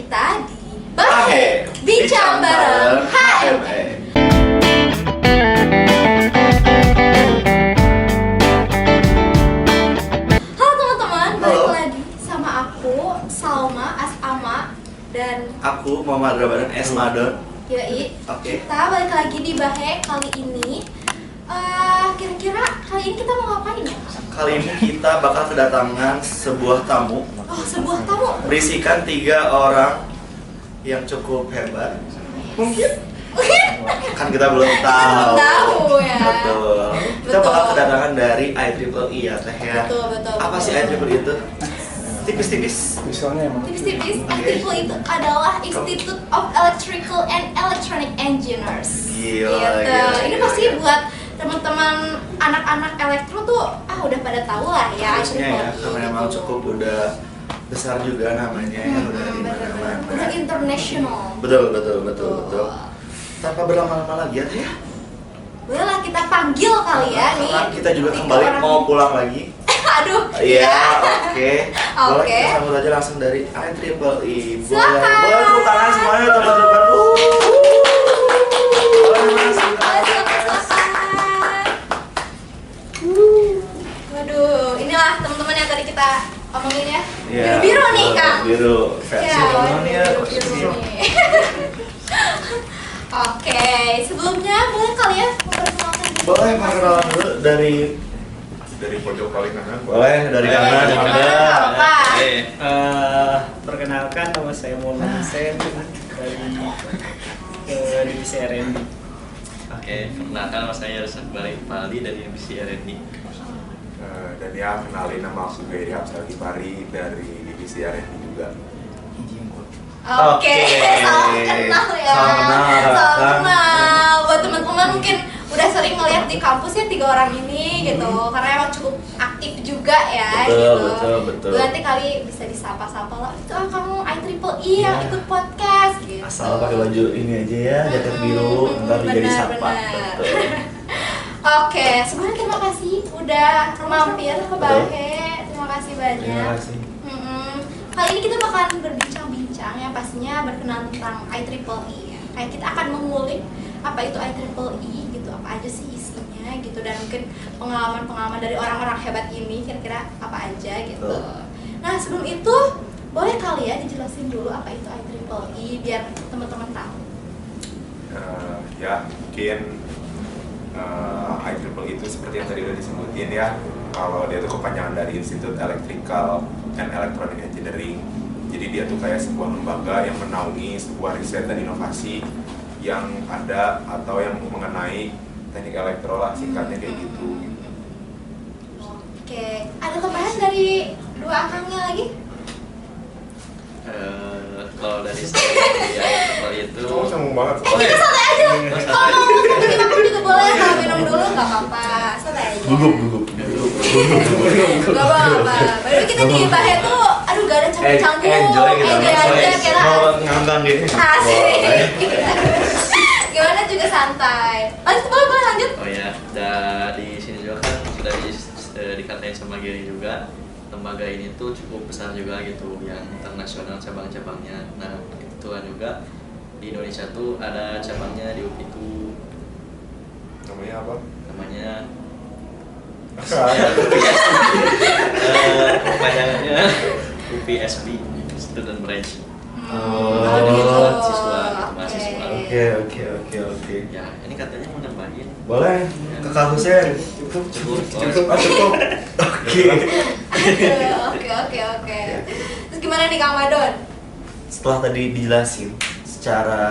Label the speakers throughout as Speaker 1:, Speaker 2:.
Speaker 1: kita di Bahe Bincang Bareng HME. Halo teman-teman, balik lagi sama aku Salma Asama dan
Speaker 2: aku Muhammad Rabadan S. Madon.
Speaker 1: Yoi.
Speaker 2: Oke.
Speaker 1: Kita balik lagi di Bahe kali ini. Kira-kira kali ini kita mau ngapain ya?
Speaker 2: Kali ini kita bakal kedatangan sebuah tamu.
Speaker 1: Oh, sebuah tamu.
Speaker 2: Berisikan 3 orang yang cukup hebat. Mungkin kan kita belum tahu.
Speaker 1: Tahu ya.
Speaker 2: Betul. Kita
Speaker 1: Betul.
Speaker 2: bakal kedatangan dari IEEE ya Teh ya.
Speaker 1: Betul.
Speaker 2: Apa sih IEEE itu? Tipis-tipis.
Speaker 3: Visualnya emang
Speaker 1: Tipis-tipis, IEEE itu adalah Institute of Electrical and Electronic Engineers.
Speaker 2: Gila.
Speaker 1: Ini pasti buat teman-teman anak-anak elektro tuh udah pada tahu lah ya
Speaker 2: Harusnya ya,
Speaker 1: IEEE
Speaker 2: karena emang
Speaker 1: gitu.
Speaker 2: cukup udah besar juga namanya ya, udah di mana-mana.
Speaker 1: Udah international.
Speaker 2: Betul. Tanpa berlama-lama lagi ya.
Speaker 1: Boleh lah kita panggil kali ya nih.
Speaker 2: Karena kita juga
Speaker 1: 3
Speaker 2: kembali
Speaker 1: orang.
Speaker 2: mau pulang lagi.
Speaker 1: Aduh.
Speaker 2: Iya,
Speaker 1: ya.
Speaker 2: oke. Boleh
Speaker 1: Oke.
Speaker 2: kita sambut aja langsung dari IEEE. Boleh
Speaker 1: Silakan.
Speaker 2: tepuk tangan semuanya teman-teman. Boleh masuk.
Speaker 1: Waduh, inilah teman-teman yang tadi kita omongin ya.
Speaker 2: Iya,
Speaker 1: Biru-biru nih, Kang.
Speaker 2: Biru versi
Speaker 1: Ya,
Speaker 2: Ronon ya.
Speaker 1: biru-biru nih. Oke, sebelumnya boleh kali ya memperkenalkan diri?
Speaker 2: Boleh perkenalan dulu dari
Speaker 4: pojok paling kanan.
Speaker 2: boleh dari kanan
Speaker 1: Dari
Speaker 2: yang
Speaker 1: mana,
Speaker 2: ada.
Speaker 1: Bapak?
Speaker 3: perkenalkan nama saya Maulana Hussein dari divisi R&D.
Speaker 5: Oke, perkenalkan nama saya Rusak Balik Pali dari divisi R&D.
Speaker 4: Dan ya kenalin nama aku Gary Hapsal Kipari dari divisi R&D juga.
Speaker 1: Oke, salam kenal ya.
Speaker 2: Salam kenal,
Speaker 1: Salam
Speaker 2: Kang.
Speaker 1: kenal. Buat teman-teman mungkin udah sering ngeliat di kampus ya 3 orang ini gitu, karena emang cukup aktif juga ya.
Speaker 2: Betul.
Speaker 1: Nanti kali bisa disapa-sapa lah. Itu kamu IEEE yang ikut podcast gitu.
Speaker 2: Asal pakai baju ini aja ya, jaket biru, ntar jadi
Speaker 1: Benar,
Speaker 2: sapa.
Speaker 1: benar.
Speaker 2: Betul.
Speaker 1: Oke, sebelumnya terima kasih udah mampir ke Bahe. Terima kasih banyak.
Speaker 2: Terima kasih.
Speaker 1: Kali ini kita bakalan berbincang-bincang yang pastinya berkenaan tentang IEEE ya. Kayak kita akan mengulik apa itu IEEE gitu, apa aja sih isinya gitu, dan mungkin pengalaman-pengalaman dari orang-orang hebat ini kira-kira apa aja gitu.
Speaker 2: Betul.
Speaker 1: Nah, sebelum itu boleh kali ya dijelasin dulu apa itu IEEE biar teman-teman tahu.
Speaker 4: Ya mungkin IEEE itu seperti yang tadi udah disebutin ya, kalau dia tuh kepanjangan dari Institute Electrical and Electronic Engineering. Jadi dia tuh kayak sebuah lembaga yang menaungi sebuah riset dan inovasi yang ada atau yang mengenai teknik elektro lah, singkatnya kayak gitu.
Speaker 1: Oke, ada tambahan dari 2 akangnya lagi?
Speaker 5: Kalau dari saya ya, itu
Speaker 4: Kamu sambung banget.
Speaker 1: Kita santai aja. Kalau mau sambil makan juga boleh, kalau minum dulu nggak apa-apa. Santai aja.
Speaker 2: Gugup.
Speaker 1: Gak apa-apa. Baru kita di Bahe tuh, aduh gak ada campur-campur.
Speaker 2: Enjoy gitu.
Speaker 1: aja kita.
Speaker 2: Mau ngambang gitu.
Speaker 1: Asik. Gimana juga santai. Boleh lanjut.
Speaker 5: oh ya, dari sini juga kan sudah dikatain sama Gary juga. Lembaga ini tuh cukup besar juga gitu, yang internasional cabang-cabangnya. Nah, kebetulan juga di Indonesia tuh ada cabangnya di UPI itu,
Speaker 4: Namanya apa?
Speaker 5: namanya kepanjangannya UPSB, Student Branch. Mahasiswa, mahasiswa.
Speaker 2: Oke.
Speaker 5: Ya, ini katanya mau nambahin.
Speaker 2: Boleh ke kampusnya cukup. Cukup. Oke.
Speaker 1: Oke. Terus gimana nih Kang Madon?
Speaker 2: Setelah tadi dijelasin secara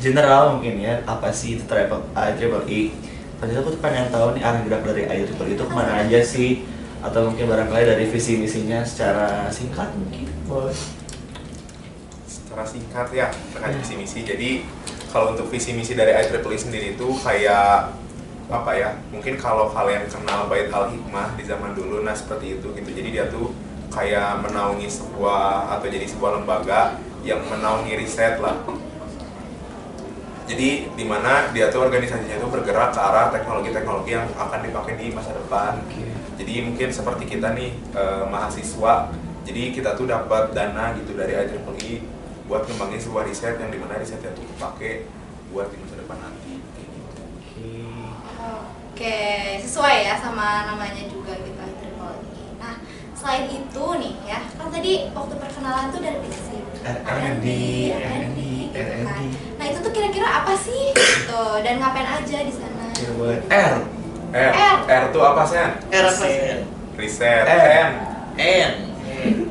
Speaker 2: general mungkin ya apa sih itu IEEE. Ternyata aku tuh pengen tahu nih arah gerak dari IEEE itu kemana aja sih, atau mungkin barangkali dari visi misinya secara singkat mungkin boleh.
Speaker 4: Secara singkat ya terkait visi misi. Jadi kalau untuk visi misi dari IEEE sendiri itu kayak apa ya? Mungkin kalau kalian kenal Bait Al Hikmah di zaman dulu, nah seperti itu gitu. Jadi dia tuh kayak menaungi sebuah atau jadi sebuah lembaga yang menaungi riset lah. Jadi di mana dia tuh organisasinya itu bergerak ke arah teknologi-teknologi yang akan dipakai di masa depan. Jadi mungkin seperti kita nih mahasiswa, jadi kita tuh dapat dana gitu dari IEEE buat ngembangin sebuah riset yang dimana risetnya tuh dipakai buat di masa depan nanti.
Speaker 1: Oke, sesuai ya sama namanya juga gitu IEEE. Nah, selain itu nih ya, kan tadi waktu perkenalan tuh dari basic
Speaker 2: R&D,
Speaker 1: gitu kan. Nah, itu tuh kira-kira apa sih gitu dan ngapain aja di sana?
Speaker 2: Keyword R.
Speaker 4: R tuh apa Sen?
Speaker 5: Era apa sih?
Speaker 4: Riset.
Speaker 2: N.
Speaker 5: N.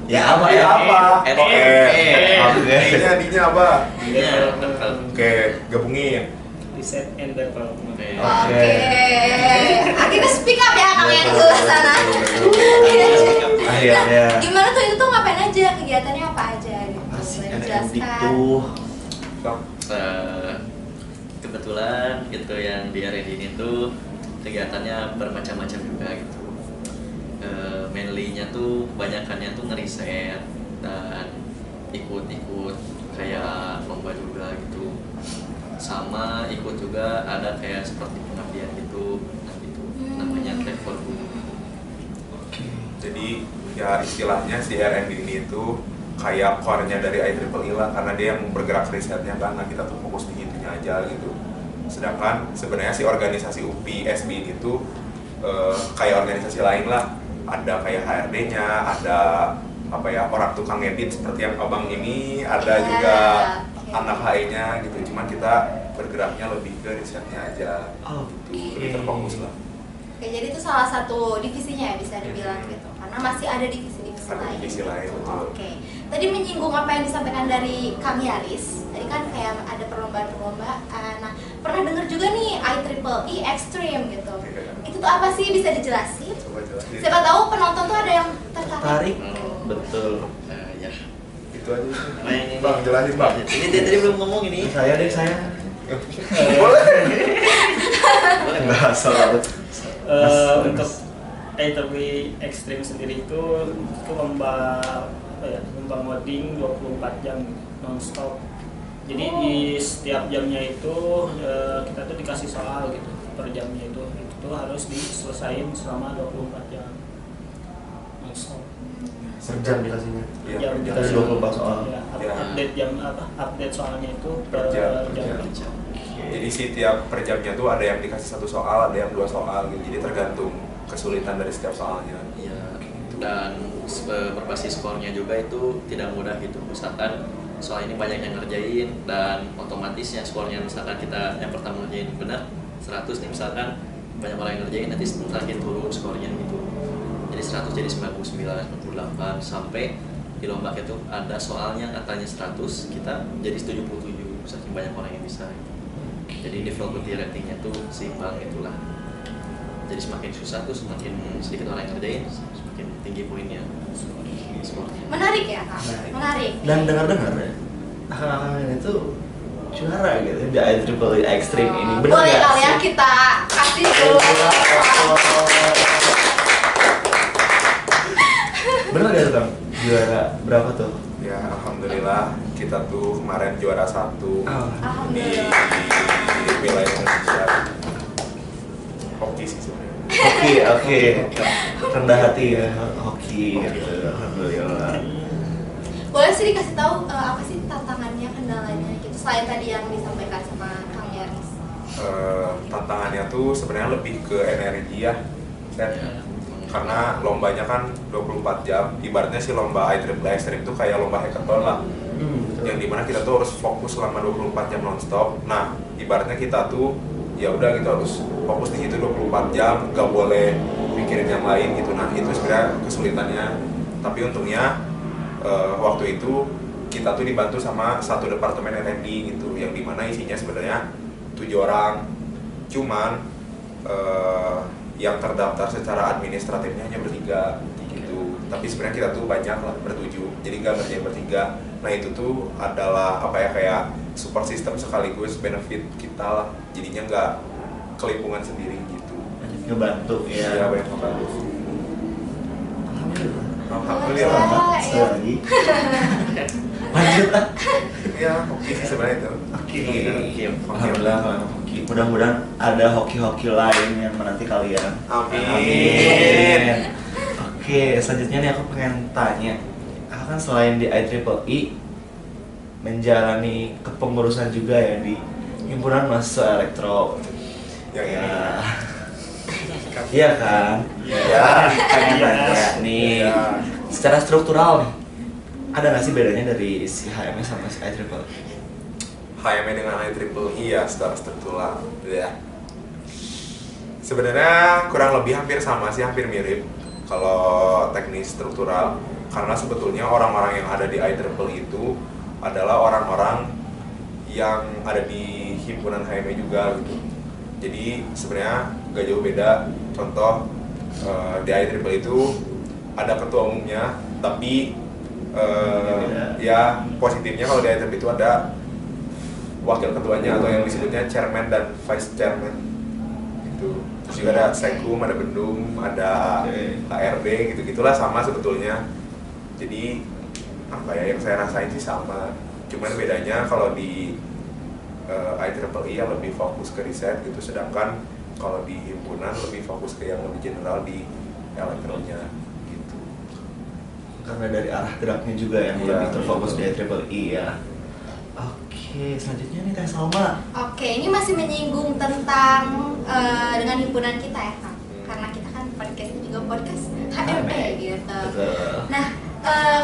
Speaker 2: Ya apa
Speaker 4: Ya apa?
Speaker 5: N.
Speaker 4: Oh,
Speaker 2: Oke.
Speaker 4: D-nya apa?
Speaker 5: Iya.
Speaker 4: Oke, gabungin.
Speaker 3: Research and development.
Speaker 1: Oke. Akhirnya speak up ya kalian di sebelah sana.
Speaker 2: Akhirnya.
Speaker 1: Gimana tuh itu tuh ngapain aja? Kegiatannya apa aja gitu?
Speaker 2: Masih
Speaker 1: Boleh
Speaker 2: R&D
Speaker 1: dijelaskan?
Speaker 2: tuh.
Speaker 5: Kebetulan gitu yang di R&D ini tuh kegiatannya bermacam-macam juga gitu. Mainly-nya tuh kebanyakannya tuh ngeriset dan ikut-ikut kayak lomba juga gitu, sama ikut juga ada kayak seperti pengabdian gitu, nah gitu namanya Craft for Good.
Speaker 4: Jadi ya istilahnya si R&D ini itu kayak core-nya dari IEEE lah, karena dia yang bergerak risetnya kan, nah kita tuh fokus di intinya aja gitu. Sedangkan sebenarnya si organisasi UPI SB ini tuh kayak organisasi lain lah, ada kayak HRD-nya, ada apa ya, orang tukang edit seperti yang abang ini, ada
Speaker 1: Ya,
Speaker 4: juga
Speaker 1: oke.
Speaker 4: anak HI-nya gitu, cuman kita bergeraknya lebih ke risetnya aja gitu, lebih terfokus lah.
Speaker 1: Oke, jadi itu salah satu divisinya ya bisa dibilang gitu. Karena masih ada divisi-divisi
Speaker 4: Ada
Speaker 1: lain.
Speaker 4: divisi lain, betul.
Speaker 1: Oke. Tadi menyinggung apa yang disampaikan dari Kang Yaris. Tadi kan kayak ada perlombaan-perlombaan. Nah, pernah dengar juga nih IEEE Extreme gitu.
Speaker 4: Iya.
Speaker 1: Itu tuh apa sih, bisa dijelasin?
Speaker 4: Coba jelasin.
Speaker 1: Siapa tahu penonton tuh ada yang tertarik.
Speaker 2: Tarik. Betul.
Speaker 5: Ya.
Speaker 4: Itu aja sih.
Speaker 5: Nah, yang ini.
Speaker 4: Bang, jelasin bang.
Speaker 5: Ini dia tadi belum ngomong ini.
Speaker 2: Saya deh saya.
Speaker 4: Boleh.
Speaker 5: Boleh.
Speaker 2: Enggak salah.
Speaker 3: Untuk IEEE Extreme sendiri itu lomba apa ya, lomba ngoding 24 jam non-stop. Jadi di setiap jamnya itu kita tuh dikasih soal gitu per jamnya itu tuh harus diselesaikan selama 24 jam non-stop.
Speaker 2: Sejam dikasihnya.
Speaker 4: Iya,
Speaker 3: Jam
Speaker 4: per jam.
Speaker 2: Dikasih 24 soal.
Speaker 3: Ya,
Speaker 4: Ya.
Speaker 3: update jam apa? Update soalnya itu
Speaker 4: Per jam. Jadi sih tiap per jamnya tuh ada yang dikasih 1 soal, ada yang 2 soal gitu. Jadi tergantung kesulitan dari setiap soalnya.
Speaker 5: Iya, dan berbasis skornya juga itu tidak mudah gitu. Misalkan soal ini banyak yang ngerjain dan otomatis yang skornya misalkan kita yang pertama ngerjain benar 100 nih misalkan, banyak orang yang ngerjain nanti terakhir turun skornya gitu. Jadi 100 jadi 99, 98 sampai di lomba itu ada soalnya katanya 100, kita jadi 77 saking banyak orang yang bisa. Jadi difficulty ratingnya tuh seimbang itulah. Jadi semakin susah tuh semakin sedikit orang yang ngerjain, semakin tinggi poinnya. Skornya.
Speaker 1: Menarik ya, Kak? Menarik.
Speaker 2: Dan dengar-dengar ya, akang-akang ini tuh juara gitu di IEEE Extreme ini. Bener
Speaker 1: Boleh
Speaker 2: nggak
Speaker 1: kali ya
Speaker 2: sih?
Speaker 1: kita kasih dulu.
Speaker 2: Bener gak tuh Kang? Juara berapa tuh?
Speaker 4: Ya alhamdulillah kita tuh kemarin juara 1 di
Speaker 1: Alhamdulillah.
Speaker 4: wilayah Indonesia. Hoki sih sebenarnya.
Speaker 2: Oke. Rendah hati ya, hoki gitu. Alhamdulillah.
Speaker 1: Boleh sih dikasih tahu apa sih tantangannya, kendalanya gitu selain tadi yang disampaikan sama Kang Yaris.
Speaker 4: Tantangannya tuh sebenarnya lebih ke energi ya. Dan karena lombanya kan 24 jam, ibaratnya sih lomba IEEE Extreme itu kayak lomba hackathon lah, yang dimana kita tuh harus fokus selama 24 jam nonstop. Nah ibaratnya kita tuh ya udah gitu harus fokus di situ 24 jam, gak boleh mikirin yang lain gitu. Nah itu sebenarnya kesulitannya, tapi untungnya waktu itu kita tuh dibantu sama satu departemen R&D gitu, yang dimana isinya sebenarnya 7 orang, cuman yang terdaftar secara administratifnya hanya bertiga gitu. Tapi sebenarnya kita tuh banyak lah, bertujuh, jadi nggak ngerjain bertiga. Nah itu tuh adalah apa ya, kayak support system sekaligus benefit kita lah, jadinya nggak kelimpungan sendiri gitu.
Speaker 2: Ngebantu ya.
Speaker 4: Iya, banyak membantu.
Speaker 2: Alhamdulillah.
Speaker 1: Alhamdulillah.
Speaker 2: Sekali lagi. Lanjut ah.
Speaker 4: Ya oke sih sebenarnya itu.
Speaker 2: Oke.
Speaker 5: Oke.
Speaker 2: Alhamdulillah kalau hoki. Mudah-mudahan ada hoki-hoki lain yang menanti kalian.
Speaker 4: Amin.
Speaker 2: Oke, selanjutnya nih aku pengen tanya. Aku kan selain di IEEE menjalani kepengurusan juga ya di himpunan mahasiswa elektro.
Speaker 4: Yang ini.
Speaker 2: Iya kan?
Speaker 4: Iya.
Speaker 2: Pengen nanya nih,
Speaker 4: Iya.
Speaker 2: secara struktural nih, ada nggak sih bedanya dari si HME sama si IEEE?
Speaker 4: HME dengan IEEE ya secara struktural ya. Sebenarnya kurang lebih hampir sama sih, hampir mirip kalau teknis struktural, karena sebetulnya orang-orang yang ada di IEEE itu adalah orang-orang yang ada di himpunan HME juga gitu. Jadi sebenarnya gak jauh beda. Contoh di IEEE itu ada ketua umumnya, tapi ya positifnya kalau di IEEE itu ada wakil ketuanya atau yang disebutnya chairman dan vice chairman gitu. Terus juga ada sekum, ada bendum, ada HRD gitu-gitulah, sama sebetulnya. Jadi apa ya, yang saya rasain sih sama, cuman bedanya kalau di IEEE yang lebih fokus ke riset gitu, sedangkan kalau di himpunan lebih fokus ke yang lebih general di elektronya gitu.
Speaker 2: Karena dari arah geraknya juga yang
Speaker 4: Iya,
Speaker 2: lebih terfokus di
Speaker 4: betul.
Speaker 2: IEEE ya. Oke, selanjutnya nih Teh Salma.
Speaker 1: Oke, ini masih menyinggung tentang dengan himpunan kita ya Kak. Karena kita kan podcastnya juga podcast HME gitu.
Speaker 2: Betul.
Speaker 1: Nah,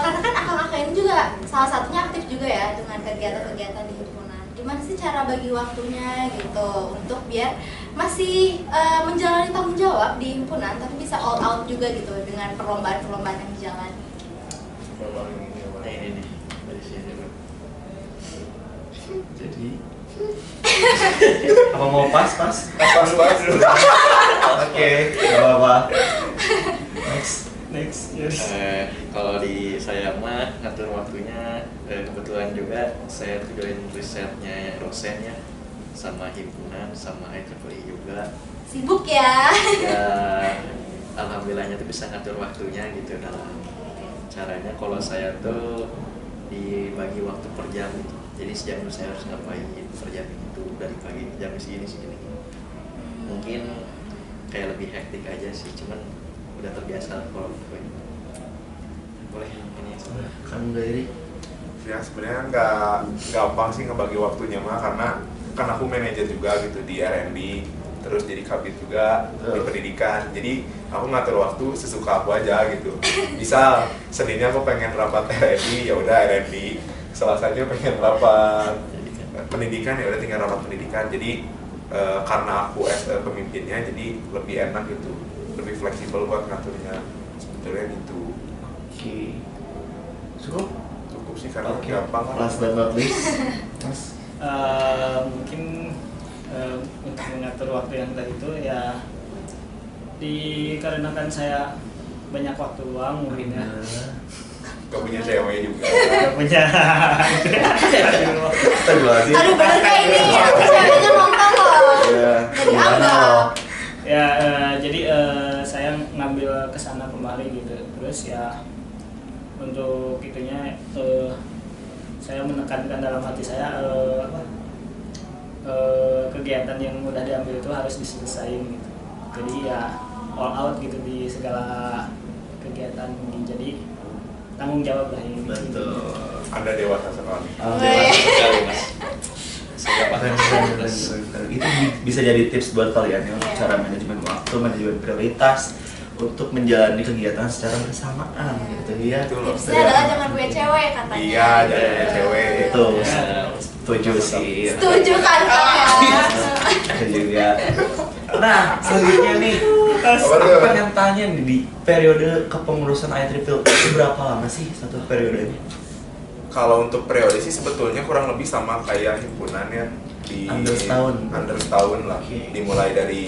Speaker 1: karena kan akang-akang ini juga salah satunya aktif juga ya dengan kegiatan-kegiatan di himpunan. Gimana sih cara bagi waktunya gitu untuk biar masih menjalani tanggung jawab di himpunan tapi bisa all out juga gitu dengan perlombaan-perlombaan yang dijalani.
Speaker 5: Nah ini nih dari sini dulu.
Speaker 2: Jadi apa mau pas?
Speaker 4: Pas dulu.
Speaker 2: Oke, gak apa-apa.
Speaker 3: Next, yes.
Speaker 5: Kalau di saya mah ngatur waktunya, kebetulan juga saya tuh join risetnya dosennya sama himpunan sama IEEE juga.
Speaker 1: Sibuk ya.
Speaker 5: Ya alhamdulillahnya tuh bisa ngatur waktunya gitu dalam caranya. Kalau saya tuh dibagi waktu per jam gitu. Jadi sejam itu saya harus ngapain per jam itu dari pagi jam segini. Mungkin kayak lebih hektik aja sih, cuman udah terbiasa kalau pokoknya. Boleh ini
Speaker 2: Kamu dari
Speaker 4: Ya sebenarnya nggak gampang sih ngebagi waktunya mah, karena kan aku manajer juga gitu di R&D, terus jadi kabit juga di pendidikan. Jadi aku ngatur waktu sesuka aku aja gitu. Misal Seninnya aku pengen rapat R&D, ya udah R&D. Selasanya pengen rapat pendidikan, ya udah tinggal rapat pendidikan. Jadi karena aku pemimpinnya, jadi lebih enak gitu, lebih fleksibel buat ngaturnya. Sebetulnya gitu.
Speaker 2: Oke. Cukup?
Speaker 4: Cukup sih karena
Speaker 2: Oke.
Speaker 4: gampang lah.
Speaker 2: Last but not least, Mas.
Speaker 3: Mungkin untuk mengatur waktu yang tadi itu ya dikarenakan saya banyak waktu luang mungkin ya.
Speaker 4: Gak punya cewek juga.
Speaker 3: Gak punya.
Speaker 2: Astagfirullahaladzim.
Speaker 1: Aduh bener kayak ini ya, ceweknya nonton loh.
Speaker 2: Ya,
Speaker 1: Dari
Speaker 2: gimana
Speaker 1: awal.
Speaker 2: loh?
Speaker 3: Ya jadi saya ngambil kesana kemari gitu. Terus ya untuk itunya saya menekankan dalam hati saya kegiatan yang udah diambil itu harus diselesaikan gitu. Jadi ya all out gitu di segala kegiatan ini. Jadi tanggung jawab lah ini.
Speaker 2: Betul.
Speaker 4: Anda dewasa sekali.
Speaker 5: sekali mas. Saya
Speaker 2: Keren, keren. Itu bisa jadi tips buat kalian ya,
Speaker 1: Iya.
Speaker 2: cara manajemen waktu, manajemen prioritas untuk menjalani kegiatan secara bersamaan gitu ya.
Speaker 4: Betul loh.
Speaker 1: Tipsnya adalah jangan punya cewek katanya.
Speaker 4: Iya, jangan punya cewek.
Speaker 2: Itu
Speaker 5: Ya.
Speaker 2: setuju sih.
Speaker 1: Setuju kan Kak ya?
Speaker 2: Itu juga. Nah, selanjutnya nih,
Speaker 4: Apa tuh?
Speaker 2: aku pengen tanya nih, di periode kepengurusan IEEE itu berapa lama sih satu periodenya?
Speaker 4: Kalau untuk periode sih sebetulnya kurang lebih sama kayak himpunan ya, di
Speaker 2: Under setahun.
Speaker 4: Under setahun lah.
Speaker 2: Oke.
Speaker 4: Dimulai dari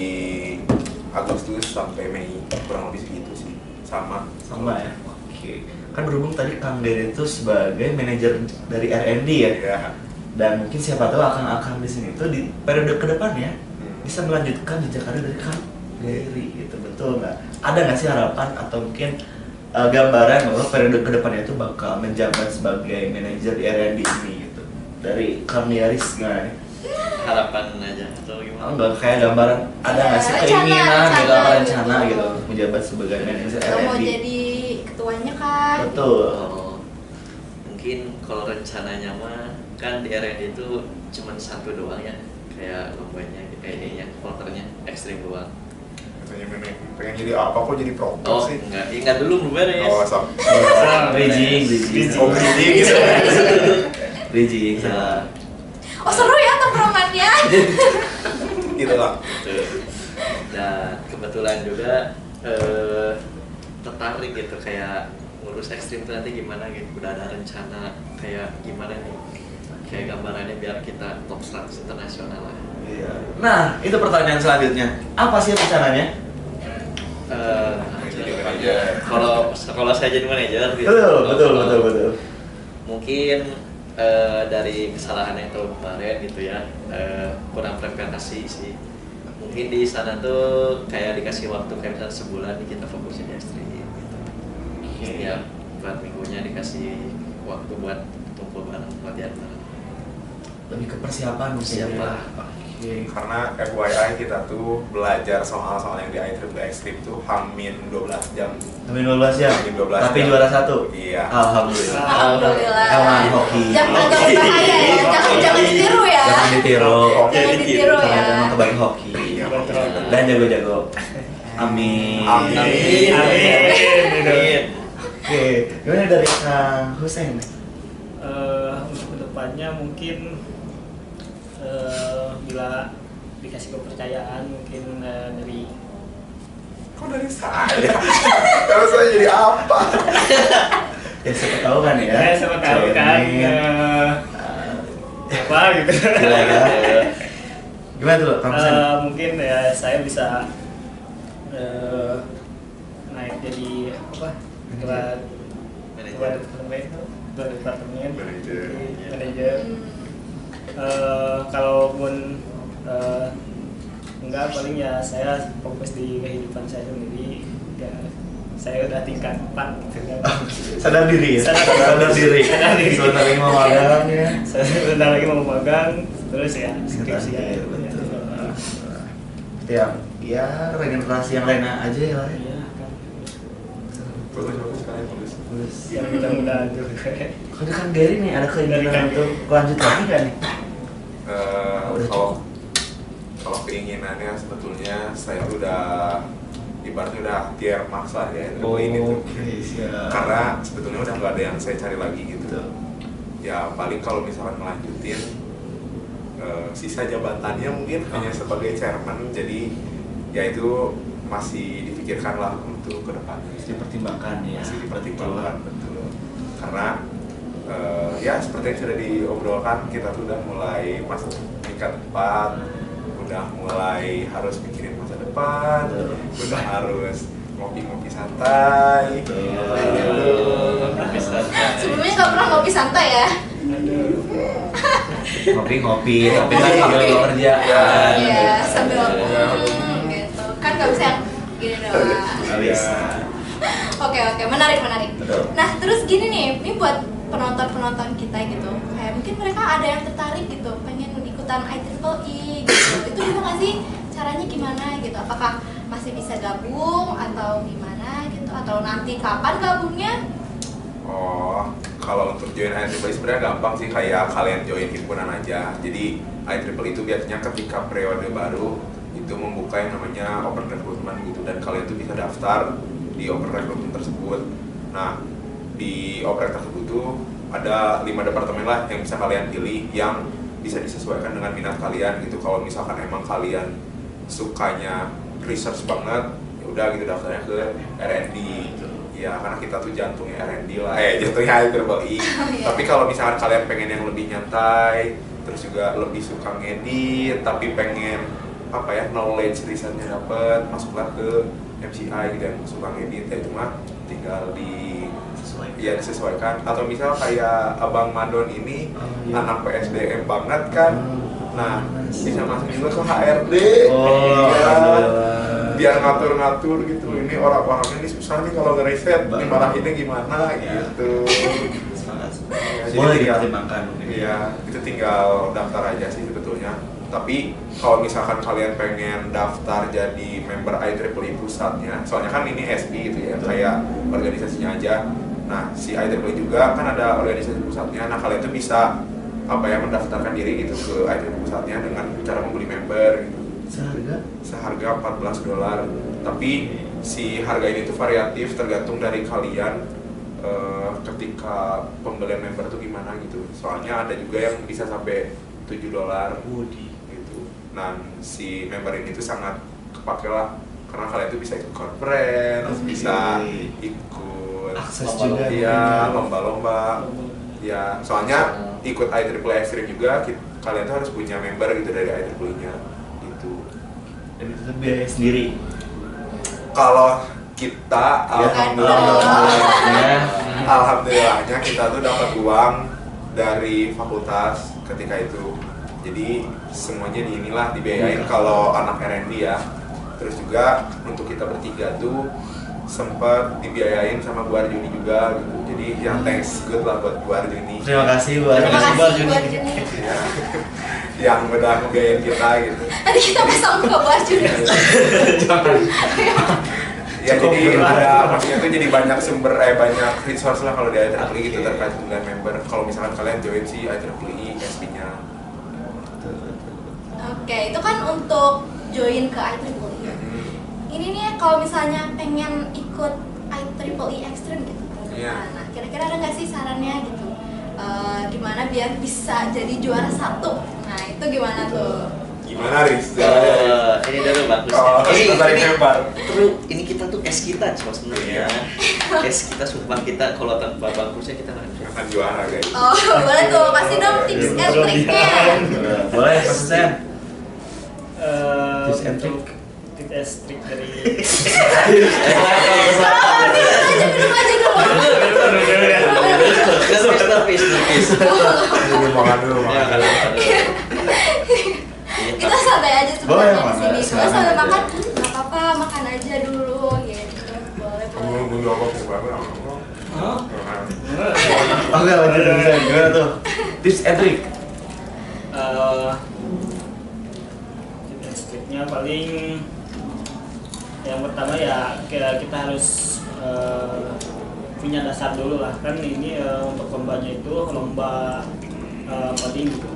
Speaker 4: Agustus sampai Mei, kurang lebih segitu sih. Sama.
Speaker 2: Sama ya? Oke. Kan berhubung tadi Kang Dede itu sebagai manajer dari R&D ya.
Speaker 4: Ya.
Speaker 2: Dan mungkin siapa tahu akang-akang di sini tuh di periode kedepannya bisa melanjutkan jejak karir dari Kang Dery gitu, betul nggak? Ada nggak sih harapan atau mungkin gambaran bahwa periode kedepannya itu bakal menjabat sebagai manajer di R&D ini gitu? Dari Kang Yaris gimana nih?
Speaker 5: harapan aja atau gimana?
Speaker 2: Enggak kayak gambaran, ada nggak sih
Speaker 1: Rencana,
Speaker 2: keinginan gitu,
Speaker 1: rencana
Speaker 2: apa
Speaker 1: gitu.
Speaker 2: rencana gitu untuk menjabat sebagai manajer
Speaker 1: Gak mau
Speaker 2: R&D?
Speaker 1: jadi ketuanya kan?
Speaker 2: Betul.
Speaker 5: Oh, mungkin kalau rencananya mah kan di R&D itu cuma satu doang ya, kayak logonya, kayak ininya, foldernya ekstrim doang.
Speaker 4: Katanya pengen jadi apa kok jadi proktor
Speaker 5: Oh
Speaker 4: sih?
Speaker 5: enggak, ingat dulu belum beres.
Speaker 4: Oh, sok.
Speaker 2: Bridging.
Speaker 4: Oh, bridging gitu.
Speaker 2: Bridging.
Speaker 5: Nah,
Speaker 1: Oh seru ya tongkrongannya.
Speaker 4: Gitu lah.
Speaker 5: gitu. Dan kebetulan juga tertarik gitu kayak ngurus ekstrim itu nanti gimana gitu, udah ada rencana kayak gimana nih, kayak gambarannya biar kita top 100 internasional lah.
Speaker 2: Iya. Nah, itu pertanyaan selanjutnya. Apa sih rencananya?
Speaker 4: Jadi manajer.
Speaker 5: Kalau saya jadi manajer gitu.
Speaker 2: Betul.
Speaker 5: Mungkin dari kesalahan yang tahun kemarin gitu ya, kurang frekuentasi sih. Mungkin di sana tuh kayak dikasih waktu kayak misalnya sebulan nih kita fokusin di ekstrim gitu. Setiap 4 minggunya dikasih waktu buat kumpul bareng, latihan bareng.
Speaker 2: Lebih ke persiapan mungkin.
Speaker 5: Persiapan.
Speaker 2: Oke.
Speaker 4: Karena FYI kita tuh belajar soal-soal yang di IEEE Extreme tuh hamin 12 jam.
Speaker 2: Hamin 12 jam.
Speaker 4: Hamin 12
Speaker 2: Tapi
Speaker 4: jam.
Speaker 2: juara 1.
Speaker 4: Iya.
Speaker 2: Alhamdulillah.
Speaker 1: Alhamdulillah.
Speaker 2: Emang hoki.
Speaker 1: Jangan berbahaya ya, jangan ditiru ya.
Speaker 2: Jangan ditiru.
Speaker 1: Jangan ditiru
Speaker 2: Karena
Speaker 1: ya.
Speaker 2: emang kebaik hoki.
Speaker 4: Iya,
Speaker 3: Betul.
Speaker 2: Dan jago-jago. Amin.
Speaker 4: Amin.
Speaker 5: Amin.
Speaker 2: Oke, gimana dari Kang Hussein?
Speaker 3: Untuk kedepannya mungkin bila dikasih kepercayaan mungkin dari
Speaker 4: Kok dari saya? Kalau saya jadi apa?
Speaker 2: Ya siapa tahu kan ya.
Speaker 3: saya sama tahu kan apa gitu.
Speaker 2: Gila ya. Gimana tuh Kang Hussein?
Speaker 3: Mungkin ya saya bisa naik jadi apa? Ketua departemen,
Speaker 4: Manajer.
Speaker 3: manajer.
Speaker 1: Hmm.
Speaker 3: Kalaupun enggak, paling ya saya fokus di kehidupan saya sendiri. Ya, saya udah tingkat 4 gitu kan.
Speaker 2: Sadar diri ya.
Speaker 3: Sadar diri.
Speaker 2: Sebentar lagi mau magang ya.
Speaker 3: Saya sebentar lagi mau magang, terus ya skripsi ya.
Speaker 2: Betul. Ya regenerasi yang lainnya aja ya lah.
Speaker 3: Iya, kan.
Speaker 4: Bagus kalian bagus.
Speaker 2: Terus
Speaker 3: Ya mudah-mudahan juga.
Speaker 2: kalau kan Gary nih ada keinginan untuk lanjut lagi kan nih? Udah
Speaker 4: Kalau keinginannya sebetulnya saya udah ibaratnya udah tier max lah ya ini tuh.
Speaker 2: siap.
Speaker 4: Karena sebetulnya udah nggak ada yang saya cari lagi gitu.
Speaker 2: Betul.
Speaker 4: Ya paling kalau misalkan melanjutin sisa jabatannya mungkin hanya sebagai chairman, jadi ya itu masih dipikirkan lah untuk ke depannya.
Speaker 2: Masih dipertimbangkan ya.
Speaker 4: Masih dipertimbangkan, betul. Karena ya seperti yang sudah diobrolkan, kita tuh udah mulai masuk tingkat 4, udah mulai harus mikirin masa depan, udah harus ngopi-ngopi santai.
Speaker 5: Ngopi santai.
Speaker 1: Sebelumnya nggak pernah ngopi santai ya.
Speaker 2: Ngopi-ngopi, tapi kan sambil kerjaan.
Speaker 1: Iya, sambil
Speaker 4: Iya.
Speaker 1: gitu. Kan nggak bisa yang gini doang.
Speaker 2: Nggak bisa.
Speaker 1: Oke, menarik.
Speaker 2: Betul.
Speaker 1: Nah, terus gini nih, ini buat penonton kita gitu. Kayak mungkin mereka ada yang tertarik gitu, pengen ikutan IEEE gitu. Itu bisa nggak sih caranya gimana gitu? Apakah masih bisa gabung atau gimana gitu? Atau nanti kapan gabungnya?
Speaker 4: Oh, kalau untuk join IEEE sebenarnya gampang sih, kayak kalian join himpunan aja. Jadi IEEE itu biasanya ketika periode baru itu membuka yang namanya open recruitment gitu, dan kalian tuh bisa daftar di open recruitment tersebut. Nah, di open tersebut tuh ada 5 departemen lah yang bisa kalian pilih yang bisa disesuaikan dengan minat kalian gitu. Kalau misalkan emang kalian sukanya research banget, ya udah gitu daftarnya ke R&D. Ya, karena kita tuh jantungnya R&D lah, jantungnya IEEE. Tapi kalau misalkan kalian pengen yang lebih nyantai, terus juga lebih suka ngedit, tapi pengen apa ya, knowledge risetnya dapet, masuklah ke MCI gitu, yang suka ngedit ya, cuma tinggal disesuaikan. Atau misal kayak Abang Madon ini anak PSDM banget kan, nah bisa masuk juga ke HRD. Ya, biar ngatur-ngatur gitu. Ini orang-orangnya ini susah nih kalau ngeriset, dimarahinnya gimana gitu.
Speaker 2: Semangat.
Speaker 4: Ya, jadi
Speaker 2: Boleh
Speaker 4: tinggal-
Speaker 2: dipertimbangkan.
Speaker 4: Iya, itu tinggal daftar aja sih sebetulnya. Tapi kalau misalkan kalian pengen daftar jadi member IEEE pusatnya, soalnya kan ini SB gitu ya, kayak organisasinya aja. Nah, si IEEE juga kan ada organisasi pusatnya. Nah, kalian tuh bisa apa ya mendaftarkan diri gitu ke IEEE pusatnya dengan cara membeli member gitu. Seharga $14. Tapi si harga ini tuh variatif tergantung dari kalian ketika pembelian member tuh gimana gitu. Soalnya ada juga yang bisa sampai $7 gitu. Nah, si member ini tuh sangat kepake lah karena kalian tuh bisa ikut conference, bisa ikut
Speaker 2: Akses juga
Speaker 4: ya, lomba-lomba. Ya, soalnya ikut IEEE Extreme juga kalian tuh harus punya member gitu dari IEEE-nya gitu.
Speaker 2: Dan itu tuh biaya sendiri.
Speaker 4: Kalau kita alhamdulillahnya kita tuh dapat uang dari fakultas ketika itu. Jadi semuanya inilah dibiayain kalau anak R&D ya. Terus juga untuk kita bertiga tuh sempat dibiayain sama Bu Arjuni juga gitu. Jadi yang thanks good lah buat Bu Arjuni.
Speaker 2: Terima kasih buat
Speaker 1: Terima kasih
Speaker 2: Bu
Speaker 1: buat
Speaker 2: Arjuni.
Speaker 1: Juni.
Speaker 4: Ya, yang udah ngebiayain kita gitu.
Speaker 1: Tadi kita pesan ke buat Juni.
Speaker 2: Jangan.
Speaker 4: Ya
Speaker 2: Cukup
Speaker 4: jadi
Speaker 2: berat.
Speaker 4: ada maksudnya tuh jadi banyak sumber banyak resource lah kalau di IEEE gitu terkait dengan member. Kalau misalkan kalian join si IEEE SB-nya.
Speaker 1: Oke, itu kan untuk join ke IEEE. Ini nih kalau misalnya pengen ikut IEEE Extreme gitu.
Speaker 4: Iya.
Speaker 1: Nah, kira-kira ada nggak sih sarannya gitu? Gimana biar bisa jadi juara 1? Nah, itu gimana tuh?
Speaker 4: Gimana Riz?
Speaker 5: Ini dulu bagus.
Speaker 4: Oh, kita tarik member.
Speaker 5: Terus ini kita tuh es kita cuma sebenarnya. Es kita sumpah kita kalau tanpa bagusnya kita nggak bisa.
Speaker 4: Akan juara guys.
Speaker 1: Oh, boleh tuh. Kasih dong tips and triknya.
Speaker 2: Boleh, Mas Sen. Tips and
Speaker 3: Untuk tips and trik dari
Speaker 1: Minum aja dulu.
Speaker 5: Terus.
Speaker 4: Dulu makan dulu
Speaker 5: Ya,
Speaker 4: makan.
Speaker 1: Kita santai aja
Speaker 2: Boleh,
Speaker 1: sebenarnya
Speaker 2: Mas.
Speaker 1: di sini. Cuma
Speaker 2: Silakan
Speaker 1: sambil
Speaker 2: aja.
Speaker 1: makan, nggak apa-apa, makan aja dulu gitu. Boleh, boleh.
Speaker 4: Bulu apa pun
Speaker 2: Oke, lanjut Mas Sen. Gimana tuh? Tips and trick.
Speaker 3: tips and triknya paling yang pertama ya kita harus punya dasar dulu lah kan ini untuk lombanya itu lomba coding gitu.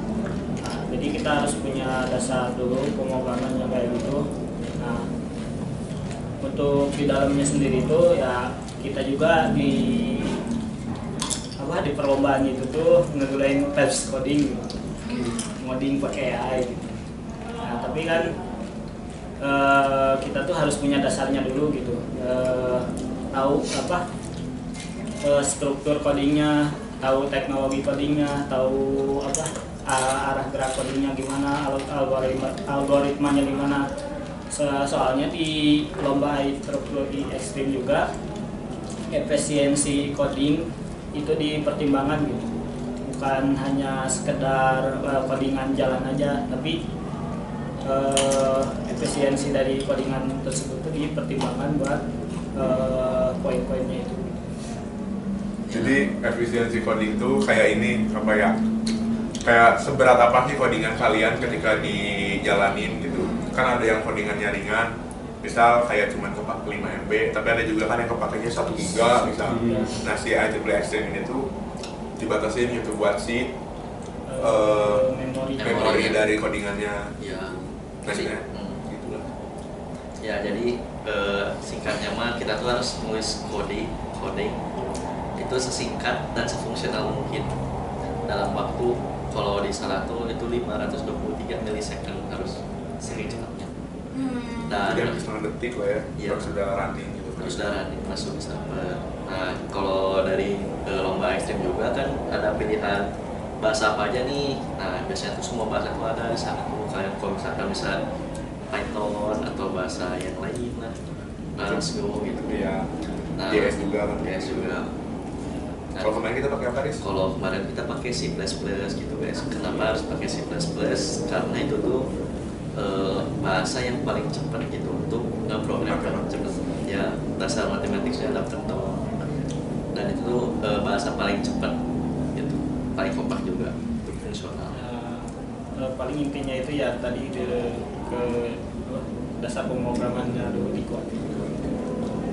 Speaker 3: Nah, jadi kita harus punya dasar dulu pemrogramannya kayak gitu. Nah, untuk di dalamnya sendiri itu ya kita juga di perlombaan itu tuh ngegulain tabs coding gitu. Ngoding pakai AI gitu. Nah, tapi kan kita tuh harus punya dasarnya dulu gitu. Tahu struktur codingnya, tahu teknologi codingnya, tahu arah gerak codingnya gimana, algoritmanya gimana. Soalnya di lomba IEEE Extreme juga efisiensi coding itu dipertimbangkan gitu. Bukan hanya sekedar codingan jalan aja, tapi efisiensi dari codingan tersebut itu dipertimbangkan buat poin-poinnya itu.
Speaker 4: Jadi efisiensi coding tuh kayak ini apa ya? Kayak seberat apa sih codingan kalian ketika dijalanin gitu? Kan ada yang codingannya ringan, misal kayak cuma kepake 5 MB, tapi ada juga kan yang kepakainya 1 giga misal. Nah si IEEE Extreme ini tuh dibatasin gitu buat si memori dari codingannya.
Speaker 5: Ya.
Speaker 4: Maksudnya gitu lah.
Speaker 5: Ya jadi singkatnya mah kita tuh harus nulis coding itu sesingkat dan sefungsional mungkin dalam waktu kalau di salah tuh itu 523 milisecond harus sering cepatnya. Dan
Speaker 4: Jadi hampir setengah detik lah ya,
Speaker 5: Iya.
Speaker 4: kalau sudah running gitu.
Speaker 5: terus darah masuk server. Nah kalau dari lomba ekstrim juga kan ada pilihan bahasa apa aja nih. Nah biasanya tuh semua bahasa tuh ada di sana tuh kayak kalau misalkan bisa Python atau bahasa yang lain lah, Rust Go gitu.
Speaker 4: Iya.
Speaker 5: Nah,
Speaker 4: JS juga kan.
Speaker 5: JS juga. Nah,
Speaker 4: Kalau kemarin kita pakai apa Riz?
Speaker 5: kalau kemarin kita pakai C++ gitu guys. Kenapa harus pakai C++? Karena itu tuh bahasa yang paling cepat gitu untuk nge-program cepat. Ya dasar matematiknya ada tertentu. Dan itu tuh bahasa paling cepat gitu, paling kompak juga untuk fungsional.
Speaker 3: Paling intinya itu ya tadi ke dasar pemrogramannya dulu dikuat.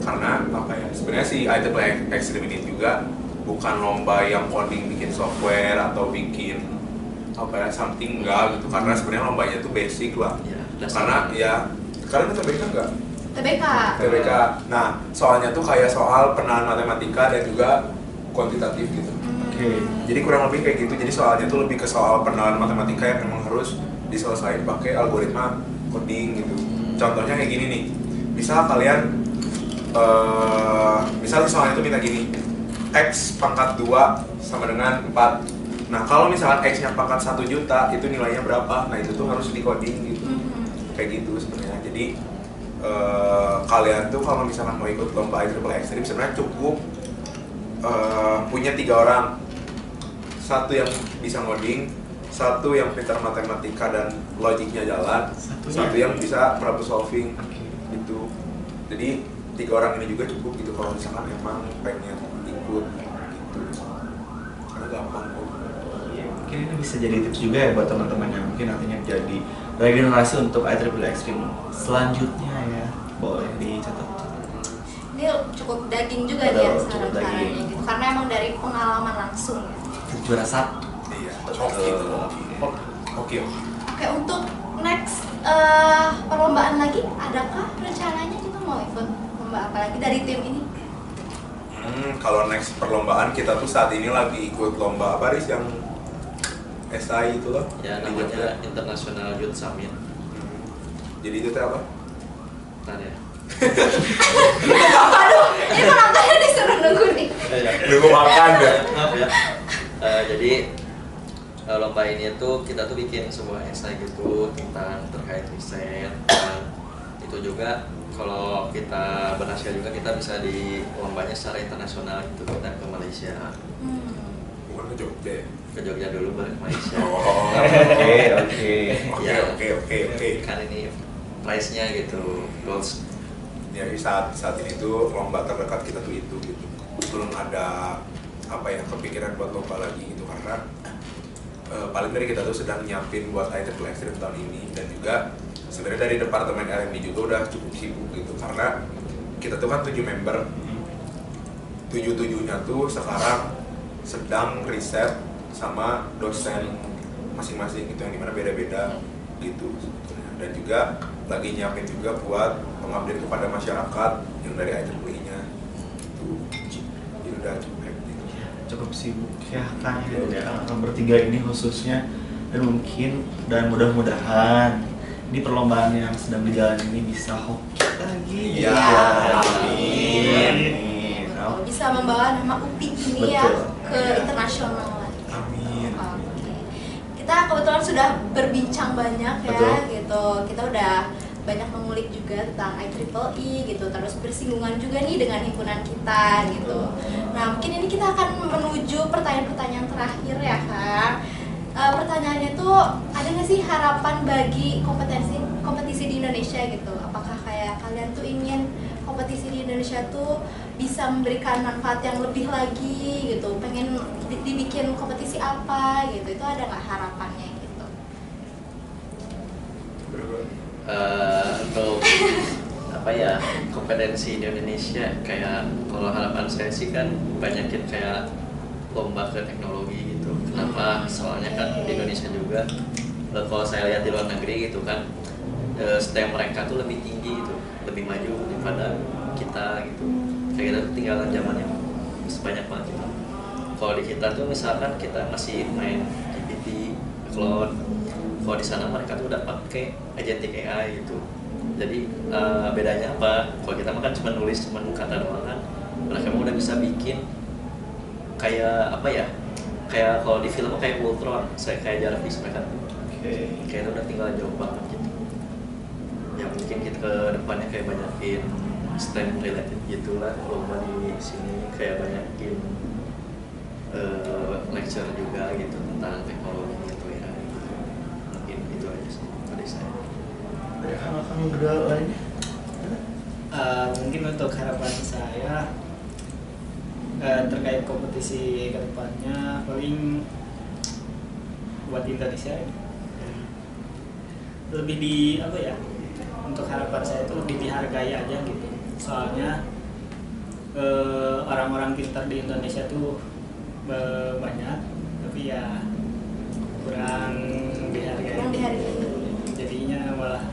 Speaker 4: Karena apa ya? Sebenarnya si IEEE Extreme ini juga bukan lomba yang coding bikin software atau bikin apa ya something enggak gitu, karena sebenarnya lombanya tuh basic lah.
Speaker 5: Ya,
Speaker 4: Karena ya kalian TBK enggak?
Speaker 1: TBK.
Speaker 4: TBK. Nah, soalnya tuh kayak soal penahan matematika dan juga kuantitatif gitu.
Speaker 2: Oke.
Speaker 4: Jadi kurang lebih kayak gitu. Jadi soalnya tuh lebih ke soal penahan matematika yang memang harus diselesaikan pakai algoritma coding gitu. Contohnya kayak gini nih. Misal kalian misalnya soalnya tuh minta gini. X pangkat 2 sama dengan 4. Nah, kalau misalkan X-nya pangkat 1 juta, itu nilainya berapa? Nah, itu tuh harus di coding gitu. Kayak gitu sebenarnya. Jadi kalian tuh kalau misalkan mau ikut lomba IEEE Extreme sebenarnya cukup punya 3 orang. Satu yang bisa ngoding, satu yang pintar matematika dan logiknya jalan, satu yang bisa problem solving gitu. Jadi 3 orang ini juga cukup gitu kalau misalkan emang pengen ikut gitu. Karena gampang kok.
Speaker 2: Mungkin ini bisa jadi tips juga ya buat teman-teman yang mungkin nantinya jadi regenerasi untuk IEEE Extreme selanjutnya ya. Boleh dicatat.
Speaker 1: Ini cukup daging juga
Speaker 2: Betul,
Speaker 1: dia
Speaker 2: cukup
Speaker 1: saran-sarannya
Speaker 2: daging.
Speaker 1: gitu. Karena emang dari pengalaman langsung ya.
Speaker 2: Juara 1.
Speaker 4: Iya, oke gitu. Oke.
Speaker 1: Oke, untuk next perlombaan lagi, adakah rencananya kita mau ikut lomba apa lagi dari tim ini?
Speaker 4: Kalau next perlombaan kita tuh saat ini lagi ikut lomba apa Riz yang SI itu loh?
Speaker 5: Ya
Speaker 4: di Jogja.
Speaker 5: namanya International Youth Summit.
Speaker 4: Jadi itu teh apa?
Speaker 5: Ntar ya.
Speaker 1: Aduh, ini penontonnya disuruh nunggu nih.
Speaker 4: Nunggu makan deh.
Speaker 5: Maaf ya. Jadi lomba ini tuh kita tuh bikin sebuah esai gitu tentang terkait riset. Dan itu juga kalau kita berhasil juga kita bisa di lombanya secara internasional gitu dan ke Malaysia.
Speaker 4: Bukan ke Jogja ya?
Speaker 5: Ke Jogja dulu baru ke Malaysia.
Speaker 4: Oh. Oke.
Speaker 5: Kan ini price-nya gitu, goals.
Speaker 4: Ya saat ini tuh lomba terdekat kita tuh itu gitu. Belum ada apa ya kepikiran buat lomba lagi gitu karena paling dari kita tuh sedang nyiapin buat IEEE Extreme tahun ini, dan juga sebenarnya dari departemen R&D juga udah cukup sibuk gitu karena kita tuh kan 7 member, 7-7-nya tuh sekarang sedang riset sama dosen masing-masing gitu yang dimana beda-beda gitu sebetulnya, dan juga lagi nyiapin juga buat pengabdian kepada masyarakat yang dari IEEE-nya tuh. Jadi udah cukup hektik.
Speaker 2: Cukup sibuk ya kan ya, bertiga ini khususnya, dan mudah-mudahan di perlombaan yang sedang berjalan ini bisa hoki lagi.
Speaker 4: Iya.
Speaker 2: Amin.
Speaker 1: Bisa membawa nama UPI ini
Speaker 2: Betul.
Speaker 1: ya ke internasional lagi.
Speaker 4: Amin.
Speaker 1: Oke. Kita kebetulan sudah berbincang banyak ya.
Speaker 2: Betul.
Speaker 1: Gitu. Kita udah banyak mengulik juga tentang IEEE gitu, terus bersinggungan juga nih dengan himpunan kita gitu. Nah, mungkin ini kita akan menuju pertanyaan-pertanyaan terakhir ya Kak. Pertanyaannya tuh, ada nggak sih harapan bagi kompetisi di Indonesia gitu? Apakah kayak kalian tuh ingin kompetisi di Indonesia tuh bisa memberikan manfaat yang lebih lagi gitu? Pengen dibikin kompetisi apa gitu? Itu ada nggak harapannya gitu?
Speaker 5: Untuk apa ya kompetensi di Indonesia, kayak kalau harapan saya sih kan banyakin kayak lomba ke teknologi gitu. Kenapa? Soalnya kan di Indonesia juga kalau saya lihat di luar negeri gitu kan STEM mereka tuh lebih tinggi gitu, lebih maju daripada kita gitu. Kayak kita tuh tinggalan zaman yang sebanyak banget gitu. Kalau di kita tuh misalkan kita masih main GPT, Cloud. Kalau di sana mereka tuh udah pakai agentic AI gitu. Jadi bedanya apa? Kalau kita mah kan cuma nulis, cuma kata doang kan. Mereka mah udah bisa bikin kayak apa ya? Kayak kalau di film kayak Ultron, saya kayak Jarvis mereka tuh. Kayak itu udah tinggal jauh banget gitu. Ya mungkin kita ke depannya kayak banyakin STEM related gitulah lomba di sini, kayak banyakin lecture juga gitu tentang teknologi gitu ya. Mungkin itu aja sih dari saya.
Speaker 2: Dari hal-hal kedua lainnya?
Speaker 3: Mungkin untuk harapan saya terkait kompetisi kedepannya paling buat Indonesia lebih di apa ya, untuk harapan saya itu lebih dihargai aja gitu. Soalnya orang-orang pintar di Indonesia tuh banyak, tapi ya kurang dihargai.
Speaker 1: kurang dihargai.
Speaker 3: Jadinya malah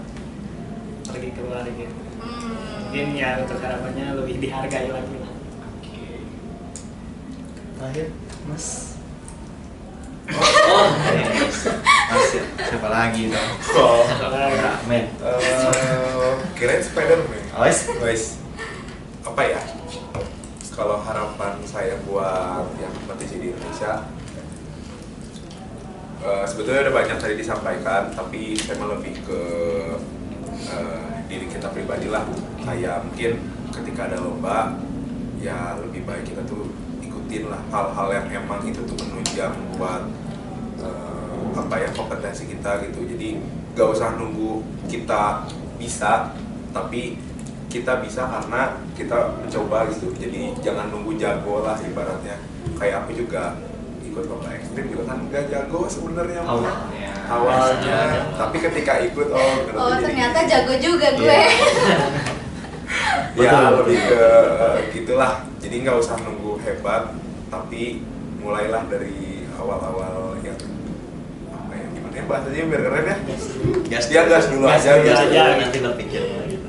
Speaker 3: pergi keluar gitu.
Speaker 1: Hmm.
Speaker 3: Mungkin ya untuk harapannya lebih dihargai lagi lah.
Speaker 2: Oke. Terakhir, Mas.
Speaker 5: Oh,
Speaker 2: Mas ya, siapa lagi dong?
Speaker 4: Oh,
Speaker 2: Nah, men.
Speaker 4: kirain Spider-Man.
Speaker 2: Guys,
Speaker 4: Guys, apa ya? Kalau harapan saya buat yang kompetisi di Indonesia, sebetulnya udah banyak tadi disampaikan, tapi saya mau lebih ke diri kita pribadi lah. Kayak mungkin ketika ada lomba, ya lebih baik kita tuh ikutin lah hal-hal yang emang itu tuh menunjang buat apa ya kompetensi kita gitu. Jadi gak usah nunggu kita bisa, tapi kita bisa karena kita mencoba gitu. Jadi jangan nunggu jago lah ibaratnya. Kayak aku juga ikut lomba ekstrim juga kan nggak jago sebenarnya awalnya, tapi ketika ikut
Speaker 1: Ternyata jago juga gue.
Speaker 2: Iya.
Speaker 4: ya
Speaker 2: Betul.
Speaker 4: lebih ke gitulah. Jadi nggak usah nunggu hebat, tapi mulailah dari awal-awal yang apa ya, gimana ya bahasanya biar keren ya. Gas dulu
Speaker 3: Gas
Speaker 4: aja
Speaker 3: dulu
Speaker 4: gitu.
Speaker 3: aja.
Speaker 5: nanti berpikir gitu.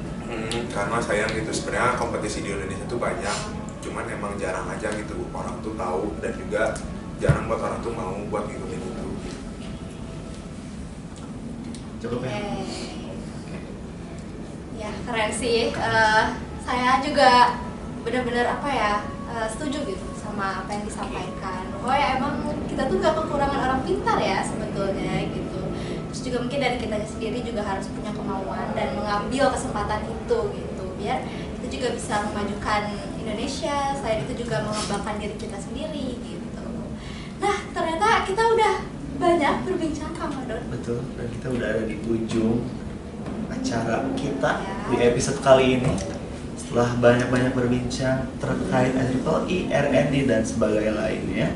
Speaker 4: Karena sayang gitu sebenarnya kompetisi di Indonesia tuh banyak, cuman emang jarang aja gitu orang tuh tahu, dan juga jarang buat orang tuh mau buat ngikutin itu.
Speaker 2: cukup ya.
Speaker 1: Ya keren sih. Saya juga benar-benar apa ya setuju gitu sama apa yang disampaikan. Oh ya emang kita tuh gak kekurangan orang pintar ya sebetulnya gitu. Terus juga mungkin dari kita sendiri juga harus punya kemauan dan mengambil kesempatan itu gitu. Biar kita juga bisa memajukan Indonesia. Selain itu juga mengembangkan diri kita sendiri gitu. Nah ternyata kita udah banyak berbincang Kang Madon.
Speaker 2: Betul, dan kita udah ada di ujung acara kita
Speaker 1: Ya.
Speaker 2: di episode kali ini. Setelah banyak-banyak berbincang terkait IEEE, RND, dan sebagainya lainnya,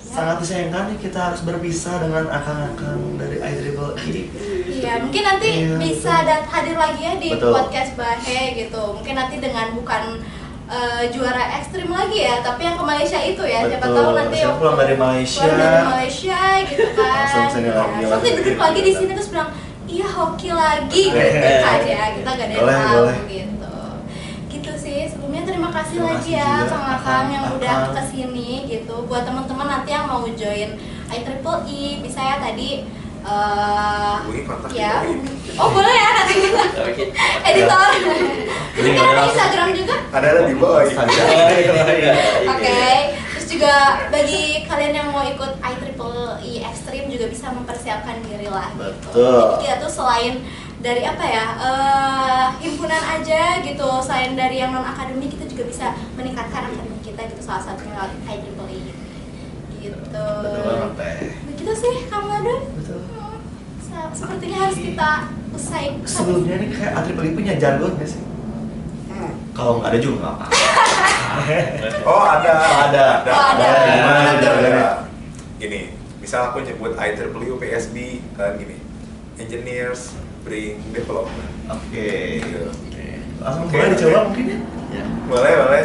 Speaker 2: sangat disayangkan kita harus berpisah dengan akang-akang dari IEEE.
Speaker 1: Iya, mungkin nanti
Speaker 2: Iya,
Speaker 1: bisa
Speaker 2: betul.
Speaker 1: hadir lagi ya di
Speaker 2: Betul.
Speaker 1: podcast Bahe gitu. Mungkin nanti dengan bukan juara ekstrim lagi ya, tapi yang ke Malaysia itu ya. Siapa tahu nanti
Speaker 2: Saya pulang dari Malaysia.
Speaker 1: pulang dari Malaysia gitu kan.
Speaker 2: Langsung sini lagi,
Speaker 1: Nanti
Speaker 2: langsung
Speaker 1: duduk
Speaker 2: sini
Speaker 1: lagi di
Speaker 2: lagi.
Speaker 1: sini terus bilang, iya hoki lagi gitu kan ya. Kita gak ada yang
Speaker 2: Boleh,
Speaker 1: tahu
Speaker 2: boleh.
Speaker 1: gitu. Gitu sih. Sebelumnya terima kasih
Speaker 2: Terima
Speaker 1: lagi
Speaker 2: kasih
Speaker 1: ya
Speaker 2: juga,
Speaker 1: Kang Akang yang
Speaker 2: Akang.
Speaker 1: udah kesini gitu. Buat teman-teman nanti yang mau join IEEE bisa ya tadi
Speaker 4: Hubungi kontak
Speaker 1: ya.
Speaker 4: di bawah ini.
Speaker 1: Oh boleh ya nanti kita
Speaker 5: Oke.
Speaker 1: editor.
Speaker 2: Jadi
Speaker 1: Ini
Speaker 2: nggak
Speaker 1: kan
Speaker 2: ada
Speaker 1: ada
Speaker 2: langsung.
Speaker 1: Instagram juga.
Speaker 4: Ada di bawah ini.
Speaker 1: Oke. Terus juga bagi kalian yang mau ikut IEEE Extreme juga bisa mempersiapkan diri lah. Gitu.
Speaker 2: Betul.
Speaker 1: Jadi kita tuh selain dari apa ya himpunan aja gitu, selain dari yang non akademik kita juga bisa meningkatkan akademik kita gitu, salah satunya lewat IEEE gitu.
Speaker 2: Betul banget teh.
Speaker 1: Begitu sih Kang Madon.
Speaker 2: Betul.
Speaker 1: Sepertinya harus kita usai.
Speaker 2: Sebelumnya nih kayak IEEE punya jargon nggak sih? Kalau nggak ada juga nggak apa-apa.
Speaker 4: Oh ada.
Speaker 2: Ada.
Speaker 1: Oh, ada.
Speaker 2: Gimana
Speaker 1: Betul.
Speaker 2: jargonnya?
Speaker 4: Gini, misal aku nyebut IEEE UPSB kan gini, engineers bring development.
Speaker 2: Oke.
Speaker 4: Gitu.
Speaker 2: Langsung
Speaker 4: Oke,
Speaker 2: boleh
Speaker 4: oke.
Speaker 2: dicoba mungkin ya?
Speaker 5: Ya.
Speaker 4: Boleh.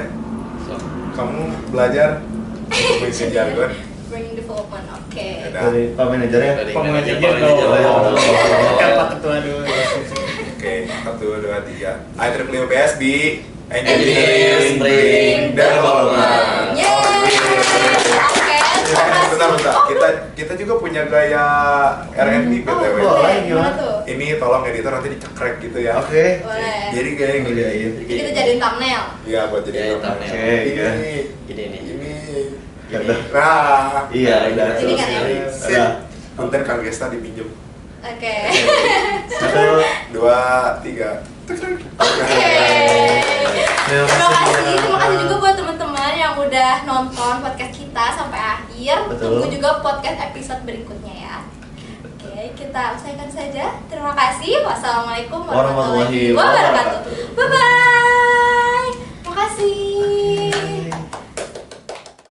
Speaker 5: So,
Speaker 4: Kamu belajar untuk mengisi jargon.
Speaker 1: Bring development, oke.
Speaker 4: Ada.
Speaker 2: Dari Pak Manajernya.
Speaker 5: dari
Speaker 3: Pak
Speaker 5: manajer
Speaker 3: manajer
Speaker 5: dong.
Speaker 3: dong.
Speaker 2: Oh.
Speaker 3: Kan Pak Ketua dulu.
Speaker 4: Oke, 1, 2, 3. IEEE UPSB
Speaker 1: Engineers
Speaker 4: bring development.
Speaker 1: Yeay. Oke.
Speaker 4: Bentar. Kita juga punya gaya R&B BTW.
Speaker 2: boleh,
Speaker 1: gimana
Speaker 2: gimana?
Speaker 1: tuh?
Speaker 4: Ini tolong editor nanti dicekrek gitu ya.
Speaker 2: Oke.
Speaker 1: Boleh.
Speaker 4: Jadi kayak gini.
Speaker 2: Ngeliain.
Speaker 1: Jadi kita jadiin thumbnail.
Speaker 4: Iya, buat jadi
Speaker 5: Ya,
Speaker 4: thumbnail.
Speaker 2: Oke, iya.
Speaker 5: Gini nih.
Speaker 4: Ini.
Speaker 2: Ya udah.
Speaker 4: Nah,
Speaker 2: Iya, udah.
Speaker 1: Jadi kan ya?
Speaker 4: sip.
Speaker 2: Udah.
Speaker 4: Punten Kang Gesta dipinjem.
Speaker 1: Oke.
Speaker 2: 1,
Speaker 4: 2, 3.
Speaker 1: Oke. Terima kasih juga buat teman-teman yang udah nonton podcast kita sampai akhir.
Speaker 2: Betul.
Speaker 1: Tunggu juga podcast episode berikutnya ya. Oke, kita usaikan saja. Terima kasih. Wassalamualaikum warahmatullahi
Speaker 2: Warahmatullahi
Speaker 1: wabarakatuh.
Speaker 2: wabarakatuh.
Speaker 1: Bye bye. Makasih.